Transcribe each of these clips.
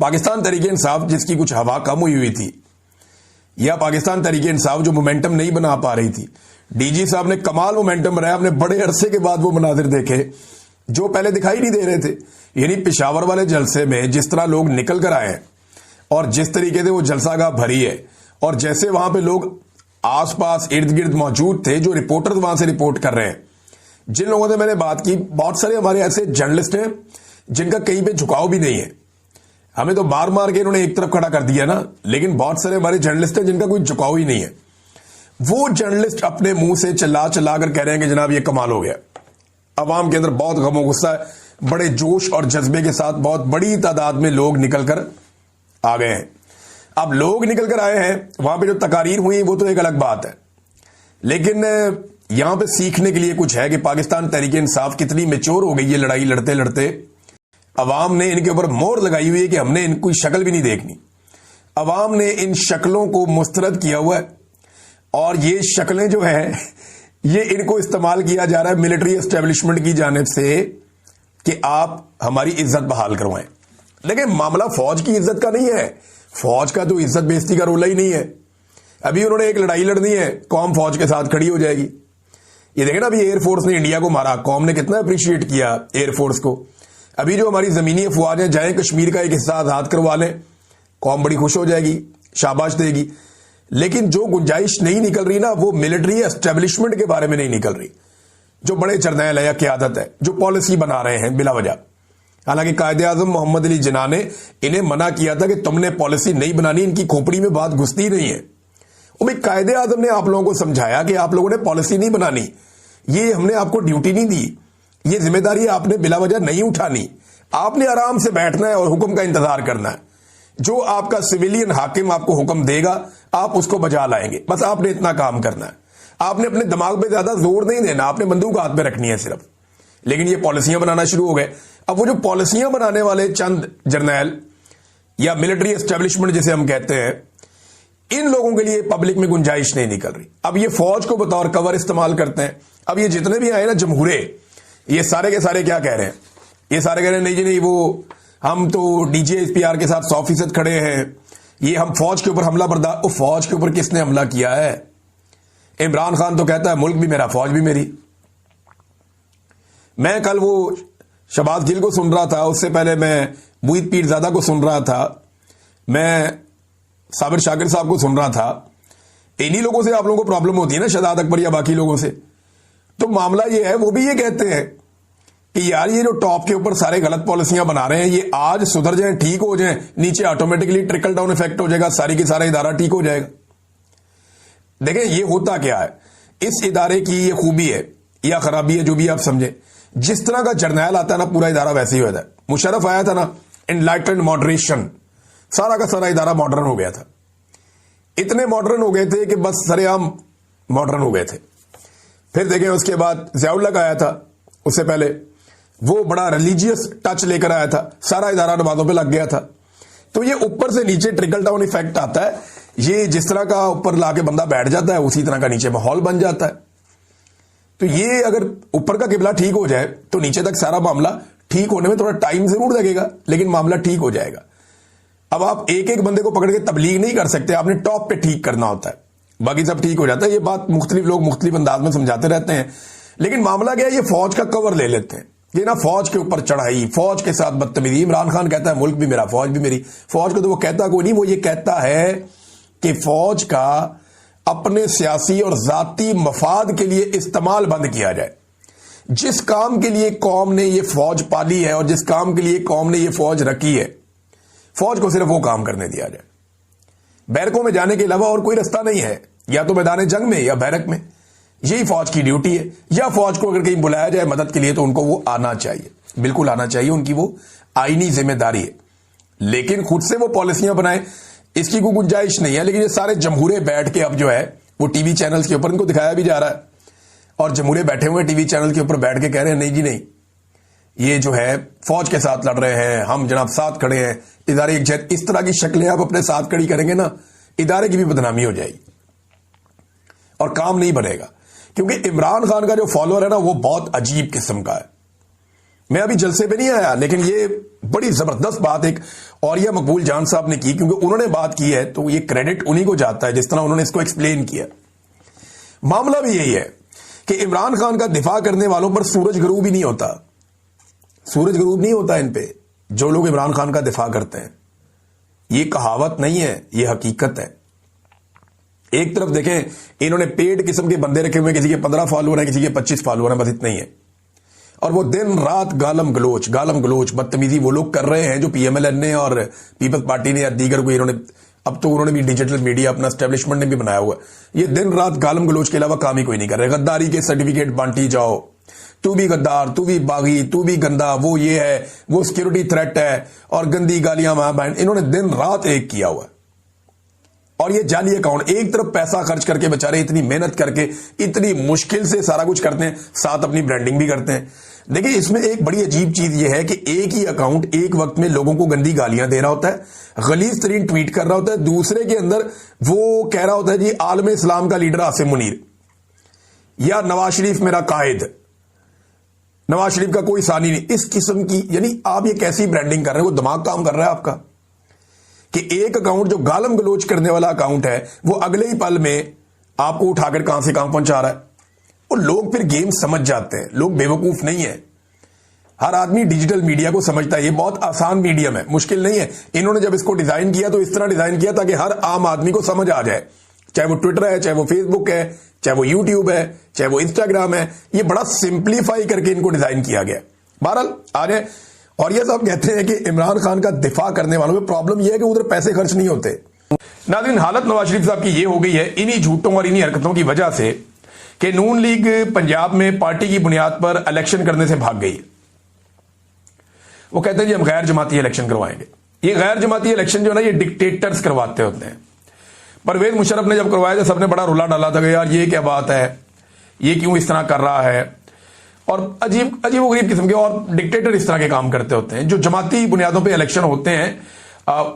پاکستان تحریک انصاف جس کی کچھ ہوا کم ہوئی تھی، یا پاکستان تحریک انصاف جو مومنٹم نہیں بنا پا رہی تھی، ڈی جی صاحب نے کمال مومنٹم بنایا. ہم نے بڑے عرصے کے بعد وہ مناظر دیکھے جو پہلے دکھائی نہیں دے رہے تھے. یعنی پشاور والے جلسے میں جس طرح لوگ نکل کر آئے ہیں اور جس طریقے سے وہ جلسہ گاہ بھری ہے، اور جیسے وہاں پہ لوگ آس پاس ارد گرد موجود تھے جو رپورٹر وہاں سے رپورٹ کر رہے ہیں. جن لوگوں سے میں نے بات کی، بہت سارے ہمارے ایسے جرنلسٹ ہیں جن کا کہیں پہ جھکاؤ بھی نہیں ہے. ہمیں تو مار مار کے انہوں نے ایک طرف کھڑا کر دیا نا، لیکن بہت سارے ہمارے جرنلسٹ ہیں جن کا کوئی جھکاؤ ہی نہیں ہے. وہ جرنلسٹ اپنے منہ سے چلا چلا کر کہہ رہے ہیں کہ جناب یہ کمال ہو گیا. عوام کے اندر بہت غم و غصہ ہے، بڑے جوش اور جذبے کے ساتھ بہت بڑی تعداد میں لوگ نکل کر آ گئے ہیں. اب لوگ نکل کر آئے ہیں، وہاں پہ جو تقاریر ہوئی وہ تو ایک الگ بات ہے، لیکن یہاں پہ سیکھنے کے لیے کچھ ہے کہ پاکستان تحریک انصاف کتنی میچور ہو گئی ہے. لڑائی لڑتے لڑتے عوام نے ان کے اوپر مہر لگائی ہوئی ہے کہ ہم نے ان کی شکل بھی نہیں دیکھنی. عوام نے ان شکلوں کو مسترد کیا ہوا ہے، اور یہ شکلیں جو ہیں یہ ان کو استعمال کیا جا رہا ہے ملٹری اسٹیبلشمنٹ کی جانب سے کہ آپ ہماری عزت بحال کروائیں. لیکن معاملہ فوج کی عزت کا نہیں ہے، فوج کا تو عزت بےزتی کا رولہ ہی نہیں ہے. ابھی انہوں نے ایک لڑائی لڑنی ہے، قوم فوج کے ساتھ کھڑی ہو جائے گی. یہ دیکھیں نا، ابھی ایئر فورس نے انڈیا کو مارا، قوم نے کتنا اپریشیٹ کیا ایئر فورس کو. ابھی جو ہماری زمینی افواج ہیں جائیں کشمیر کا ایک حصہ آزاد کروا لیں، قوم بڑی خوش ہو جائے گی، شاباش دے گی. لیکن جو گنجائش نہیں نکل رہی نا، وہ ملٹری اسٹیبلشمنٹ کے بارے میں نہیں نکل رہی. جو بڑے جرنیل ہے یا قیادت ہے جو پالیسی بنا رہے ہیں بلا وجہ. حالانکہ قائد اعظم محمد علی جناح نے انہیں منع کیا تھا کہ تم نے پالیسی نہیں بنانی، ان کی کھوپڑی میں بات گھستی نہیں ہے. قائد اعظم نے آپ لوگوں کو سمجھایا کہ آپ لوگوں نے پالیسی نہیں بنانی، یہ ہم نے آپ کو ڈیوٹی نہیں دی، یہ ذمہ داری آپ نے بلا وجہ نہیں اٹھانی. آپ نے آرام سے بیٹھنا ہے اور حکم کا انتظار کرنا ہے. جو آپ کا سویلین حاکم آپ کو حکم دے گا آپ اس کو بجا لائیں گے. بس آپ نے اتنا کام کرنا ہے. آپ نے اپنے دماغ پہ زیادہ زور نہیں دینا، آپ نے بندوق ہاتھ پہ رکھنی ہے صرف. لیکن یہ پالیسیاں بنانا شروع ہو گئے. اب وہ جو پالیسیاں بنانے والے چند جرنیل یا ملٹری اسٹیبلشمنٹ جسے ہم کہتے ہیں، ان لوگوں کے لیے پبلک میں گنجائش نہیں نکل رہی. اب یہ فوج کو بطور کور استعمال کرتے ہیں. اب یہ جتنے بھی آئے نا جمہورے، یہ سارے کے سارے کیا کہہ رہے ہیں؟ یہ سارے کہہ رہے ہیں نہیں جی نہیں، وہ ہم تو D G S P R کے ساتھ 100% کھڑے ہیں، یہ ہم فوج کے اوپر حملہ بردار. فوج کے اوپر کس نے حملہ کیا ہے؟ عمران خان تو کہتا ہے ملک بھی میرا، فوج بھی میری. میں کل وہ شہباز گل کو سن رہا تھا، اس سے پہلے میں موہت پیرزادہ کو سن رہا تھا، میں صابر شاکر صاحب کو سن رہا تھا. انہی لوگوں سے آپ لوگوں کو پرابلم ہوتی ہے نا، شہزاد اکبر یا باقی لوگوں سے. تو معاملہ یہ ہے، وہ بھی یہ کہتے ہیں کہ یار یہ جو ٹاپ کے اوپر سارے غلط پالیسیاں بنا رہے ہیں، یہ آج سدھر جائیں، ٹھیک ہو جائیں، نیچے آٹومیٹکلی ٹرکل ڈاؤن افیکٹ ہو جائے گا، ساری کی سارا ادارہ ٹھیک ہو جائے گا. دیکھیں یہ ہوتا کیا ہے، اس ادارے کی یہ خوبی ہے یا خرابی ہے جو بھی آپ سمجھیں. جس طرح کا جرنیل آتا ہے نا، پورا ادارہ ویسے ہی ہوتا ہے. مشرف آیا تھا نا، انلائٹنڈ ماڈریشن، سارا کا سارا ادارہ ماڈرن ہو گیا تھا. اتنے ماڈرن ہو گئے تھے کہ بس سرے عام ماڈرن ہو گئے تھے. پھر دیکھیں اس کے بعد ضیاء الحق آیا تھا، اس سے پہلے وہ بڑا ریلیجیس ٹچ لے کر آیا تھا، سارا ادارہ نمازوں پہ لگ گیا تھا. تو یہ اوپر سے نیچے ٹرکل ڈاؤن ایفیکٹ آتا ہے. یہ جس طرح کا اوپر لا کے بندہ بیٹھ جاتا ہے اسی طرح کا نیچے ماحول بن جاتا ہے. تو یہ اگر اوپر کا قبلہ ٹھیک ہو جائے تو نیچے تک سارا معاملہ ٹھیک ہونے میں تھوڑا ٹائم ضرور لگے گا، لیکن معاملہ ٹھیک ہو جائے گا. اب آپ ایک ایک بندے کو پکڑ کے تبلیغ نہیں کر سکتے، آپ نے ٹاپ پہ ٹھیک کرنا ہوتا ہے، باقی سب ٹھیک ہو جاتا ہے. یہ بات مختلف لوگ مختلف انداز میں سمجھاتے رہتے ہیں، لیکن معاملہ کیا ہے، یہ فوج کا کور لے لیتے ہیں. یہ نا فوج کے اوپر چڑھائی، فوج کے ساتھ بدتمیزی. عمران خان کہتا ہے ملک بھی میرا، فوج بھی میری. فوج کو تو وہ کہتا کوئی نہیں، وہ یہ کہتا ہے کہ فوج کا اپنے سیاسی اور ذاتی مفاد کے لیے استعمال بند کیا جائے. جس کام کے لیے قوم نے یہ فوج پالی ہے اور جس کام کے لیے قوم نے یہ فوج رکھی ہے، فوج کو صرف وہ کام کرنے دیا جائے. بیرکوں میں جانے کے علاوہ اور کوئی رستہ نہیں ہے، یا تو میدان جنگ میں یا بیرک میں. یہی فوج کی ڈیوٹی ہے. یا فوج کو اگر کہیں بلایا جائے مدد کے لیے تو ان کو وہ آنا چاہیے، بالکل آنا چاہیے، ان کی وہ آئینی ذمہ داری ہے. لیکن خود سے وہ پالیسیاں بنائیں، اس کی کوئی گنجائش نہیں ہے. لیکن یہ سارے جمہورے بیٹھ کے اب جو ہے وہ ٹی وی چینلز کے اوپر ان کو دکھایا بھی جا رہا ہے، اور جمہورے بیٹھے ہوئے ٹی وی چینل کے اوپر بیٹھ کے کہہ رہے ہیں نہیں جی نہیں، یہ جو ہے فوج کے ساتھ لڑ رہے ہیں، ہم جناب ساتھ کھڑے ہیں، ادارے ایک جہت. اس طرح کی شکلیں آپ اپنے ساتھ کھڑی کریں گے نا، ادارے کی بھی بدنامی ہو جائے گی اور کام نہیں بنے گا. کیونکہ عمران خان کا جو فالوور ہے نا وہ بہت عجیب قسم کا ہے. میں ابھی جلسے پہ نہیں آیا، لیکن یہ بڑی زبردست بات ایک اوریہ مقبول جان صاحب نے کی، کیونکہ انہوں نے بات کی ہے تو یہ کریڈٹ انہی کو جاتا ہے جس طرح انہوں نے اس کو ایکسپلین کیا۔ معاملہ بھی یہی ہے کہ عمران خان کا دفاع کرنے والوں پر سورج غروب ہی نہیں ہوتا، سورج غروب نہیں ہوتا ان پہ جو لوگ عمران خان کا دفاع کرتے ہیں۔ یہ کہاوت نہیں ہے، یہ حقیقت ہے۔ ایک طرف دیکھیں انہوں نے پیڈ قسم کے بندے رکھے ہوئے، کسی کے 15 فالوور ہیں، کسی کے 25 فالوور ہیں، بس اتنا ہی ہے، اور وہ دن رات گالم گلوچ بدتمیزی وہ لوگ کر رہے ہیں جو پی ایم ایل این نے اور پیپلز پارٹی نے یا دیگر کوئی، انہوں نے اب تو انہوں نے بھی ڈیجیٹل میڈیا اپنا اسٹیبلشمنٹ نے بھی بنایا ہوا ہے، یہ دن رات گالم گلوچ کے علاوہ کام ہی کوئی نہیں کر رہے۔ غداری کے سرٹیفکیٹ بانٹی جاؤ، تو بھی غدار، تو بھی باغی، تو بھی گندا، وہ یہ ہے، وہ سیکورٹی تھریٹ ہے، اور گندی گالیاں ماں بہن، انہوں نے دن رات ایک کیا ہوا ہے۔ اور یہ جعلی اکاؤنٹ، ایک طرف پیسہ خرچ کر کے بےچارے اتنی محنت کر کے اتنی مشکل سے سارا کچھ کرتے ہیں، ساتھ اپنی برانڈنگ بھی کرتے ہیں۔ دیکھیں اس میں ایک بڑی عجیب چیز یہ ہے کہ ایک ہی اکاؤنٹ ایک وقت میں لوگوں کو گندی گالیاں دے رہا ہوتا ہے، غلیظ ترین ٹویٹ کر رہا ہوتا ہے، دوسرے کے اندر وہ کہہ رہا ہوتا ہے جی عالم اسلام کا لیڈر عاصم منیر، یا نواز شریف میرا قائد، نواز شریف کا کوئی ثانی نہیں، اس قسم کی۔ یعنی آپ یہ کیسی برانڈنگ کر رہے ہیں؟ وہ دماغ کام کر رہا ہے آپ کا کہ ایک اکاؤنٹ جو گالم گلوچ کرنے والا اکاؤنٹ ہے وہ اگلے ہی پل میں آپ کو اٹھا کر کہاں سے کہاں پہنچا رہا ہے۔ اور لوگ پھر گیم سمجھ جاتے ہیں، لوگ بیوقوف نہیں ہیں، ہر آدمی ڈیجیٹل میڈیا کو سمجھتا ہے، یہ بہت آسان میڈیم ہے، مشکل نہیں ہے۔ انہوں نے جب اس کو ڈیزائن کیا تو اس طرح ڈیزائن کیا تاکہ ہر عام آدمی کو سمجھ آ جائے، چاہے وہ ٹویٹر ہے، چاہے وہ فیس بک ہے، چاہے وہ یوٹیوب ہے، چاہے وہ انسٹاگرام ہے، یہ بڑا سمپلیفائی کر کے ان کو ڈیزائن کیا گیا۔ بہرحال آ جائیں، اور یہ صاحب کہتے ہیں کہ عمران خان کا دفاع کرنے والوں میں پرابلم یہ ہے کہ ادھر پیسے خرچ نہیں ہوتے۔ ناظرین، حالت نواز شریف صاحب کی یہ ہو گئی ہے انہی جھوٹوں اور انہی حرکتوں کی وجہ سے کہ نون لیگ پنجاب میں پارٹی کی بنیاد پر الیکشن کرنے سے بھاگ گئی۔ وہ کہتے ہیں جی ہم غیر جماعتی الیکشن کروائیں گے۔ یہ غیر جماعتی الیکشن جو ہے نا یہ ڈکٹیٹرز کرواتے ہوتے ہیں۔ پرویز مشرف نے جب کروایا تھا سب نے بڑا رولا ڈالا تھا کہ یار یہ کیا بات ہے، یہ کیوں اس طرح کر رہا ہے، اور عجیب و غریب قسم کے، اور ڈکٹیٹر اس طرح کے کام کرتے ہوتے ہیں۔ جو جماعتی بنیادوں پہ الیکشن ہوتے ہیں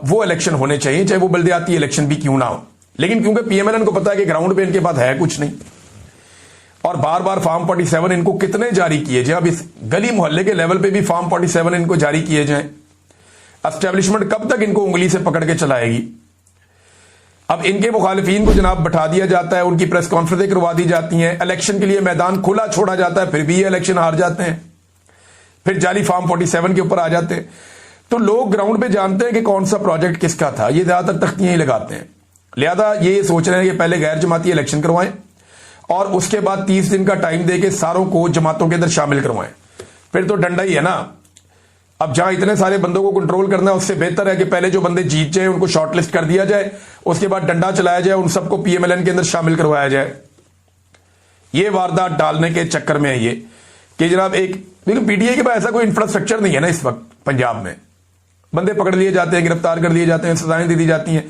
وہ الیکشن ہونے چاہیے، چاہے وہ بلدیاتی الیکشن بھی کیوں نہ ہو، لیکن کیونکہ پی ایم ایل این کو پتا ہے کہ گراؤنڈ پہ ان کے پاس ہے کچھ نہیں، اور بار بار فارم 47 ان کو کتنے جاری کیے جائیں، اب اس گلی محلے کے لیول پہ بھی فارم 47 ان کو جاری کیے جائیں، اسٹیبلشمنٹ کب تک ان کو انگلی سے پکڑ کے چلائے گی؟ اب ان کے مخالفین کو جناب بٹھا دیا جاتا ہے، ان کی پریس کانفرنسیں کروا دی جاتی ہیں، الیکشن کے لیے میدان کھلا چھوڑا جاتا ہے، پھر بھی یہ الیکشن ہار جاتے ہیں، پھر جعلی فارم 47 کے اوپر آ جاتے ہیں۔ تو لوگ گراؤنڈ پہ جانتے ہیں کہ کون سا پروجیکٹ کس کا تھا، یہ زیادہ تر تختیاں ہی لگاتے ہیں، لہذا یہ سوچ رہے ہیں کہ پہلے غیر جماعتی الیکشن کروائیں اور اس کے بعد 30 دن کا ٹائم دے کے ساروں کو جماعتوں کے اندر شامل کروائیں، پھر تو ڈنڈا ہی ہے نا۔ اب جہاں اتنے سارے بندوں کو کنٹرول کرنا ہے اس سے بہتر ہے کہ پہلے جو بندے جیت جائیں ان کو شارٹ لسٹ کر دیا جائے، اس کے بعد ڈنڈا چلایا جائے، ان سب کو پی ایم ایل این کے اندر شامل کروایا جائے۔ یہ واردات ڈالنے کے چکر میں ہے یہ کہ جناب ایک پی ٹی آئی کے پاس ایسا کوئی انفراسٹرکچر نہیں ہے نا اس وقت پنجاب میں، بندے پکڑ لیے جاتے ہیں، گرفتار کر لیے جاتے ہیں، سزائیں دے دی جاتی ہیں،